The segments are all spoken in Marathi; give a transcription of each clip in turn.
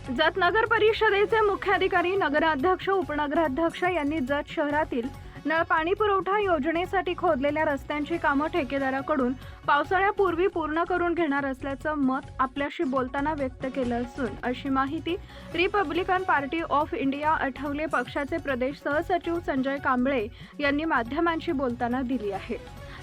जत नगर परिषदेचे मुख्याधिकारी, नगराध्यक्ष, उपनगराध्यक्ष यांनी जत शहरातील नळ पाणी पुरवठा योजनेसाठी खोदलेल्या रस्त्यांची कामं ठेकेदाराकडून पावसाळ्यापूर्वी पूर्ण करून घेणार असल्याचं मत आपल्याशी बोलताना व्यक्त केलं असून अशी माहिती Republican party of India Athawale पक्षाचे प्रदेश सहसचिव संजय कांबळे यांनी माध्यमांशी बोलताना दिली आहे।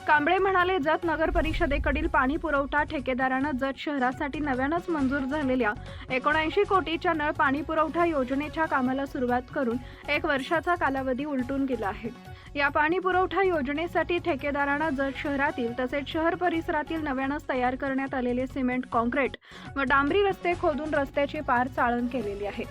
कांबळे म्हणाले, जत नगर परिषदेकडील पाणी पुरवठा ठेकेदारानं जत शहरासाठी नव्यानंच मंजूर झालेल्या 79 कोटीच्या नळ पाणी पुरवठा योजनेच्या कामाला सुरुवात करून 1 वर्षाचा कालावधी उलटून गेला आहे। या पाणी पुरवठा योजनेसाठी ठेकेदारानं जत शहरातील तसेच शहर परिसरातील नव्यानंच तयार करण्यात आलेले सिमेंट, कॉन्क्रीट व डांबरी रस्ते खोदून रस्त्याची पार चाळण केलेली आहे।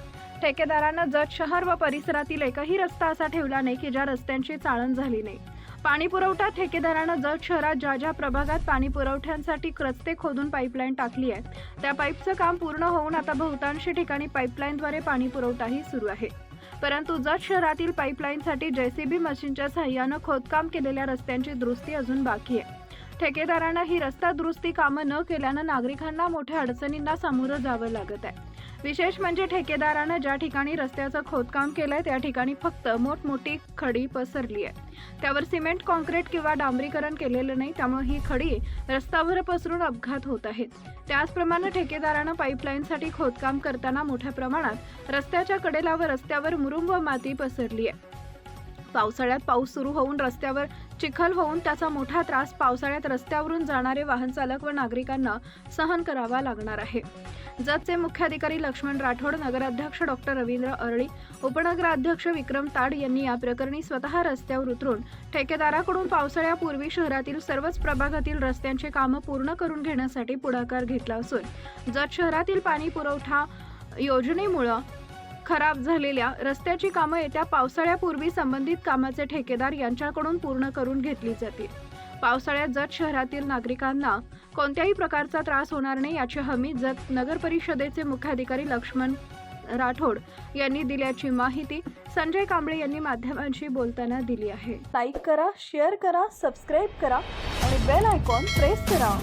ठेकेदारानं जत शहर व परिसरातील एकही रस्ता असा ठेवला नाही की ज्या रस्त्यांची चाळण झाली नाही। पाणी पुरवठा ठेकेदारानं जत शहरात ज्या प्रभागात पाणी पुरवठ्यासाठी रस्ते खोदून पाईपलाईन टाकली आहे, त्या पाईपचं काम पूर्ण होऊन आता बहुतांश ठिकाणी पाईपलाईनद्वारे पाणी पुरवठाही सुरू आहे। परंतु जत शहरातील पाईपलाईनसाठी JCB मशीनच्या सहाय्यानं खोदकाम केलेल्या रस्त्यांची दुरुस्ती अजून बाकी आहे। ठेकेदारानं ही रस्ता दुरुस्ती कामं न केल्यानं नागरिकांना मोठ्या अडचणींना सामोरं जावं लागत आहे। विशेष म्हणजे ठेकेदारानं ज्या ठिकाणी रस्त्याचं खोदकाम केलंय त्या ठिकाणी फक्त मोठमोठी खडी पसरली आहे, त्यावर सिमेंट, कॉन्क्रीट किंवा डांबरीकरण केलेलं नाही, त्यामुळे ही खडी रस्त्यावर पसरून अपघात होत आहेत। त्याचप्रमाणे ठेकेदारानं पाईपलाईनसाठी खोदकाम करताना मोठ्या प्रमाणात रस्त्याच्या कडेला व रस्त्यावर मुरुम व माती पसरली आहे। पावसाळ्यात पाऊस सुरू होऊन रस्त्यावर चिखल होऊन त्याचा मोठा त्रास पावसाळ्यात रस्त्यावरून जाणारे वाहन चालक व नागरिकांना सहन करावा लागणार आहे। जतचे मुख्याधिकारी लक्ष्मण राठोड, नगराध्यक्ष डॉक्टर रवींद्र अरळी, उपनगराध्यक्ष विक्रम ताड यांनी या प्रकरणी स्वतः रस्त्यावर उतरून ठेकेदाराकडून पावसाळ्यापूर्वी शहरातील सर्वच प्रभागातील रस्त्यांची कामं पूर्ण करून घेण्यासाठी पुढाकार घेतला असून जत शहरातील पाणी पुरवठा योजनेमुळे खराब झालेल्या रस्त्याची कामं येत्या पावसाळ्यापूर्वी संबंधित कामाचे ठेकेदार यांच्याकडून पूर्ण करून घेतली जातील। पावसाळ्यात जत शहरातील नागरिकांना कोणत्याही प्रकारचा त्रास होणार नाही याची हमी जत नगर परिषदेचे मुख्याधिकारी लक्ष्मण राठोड यांनी दिल्याची माहिती संजय कांबळे यांनी माध्यमांशी बोलताना दिली आहे। लाईक करा, शेअर करा, सबस्क्राईब करा आणि बेल आयकॉन प्रेस करा।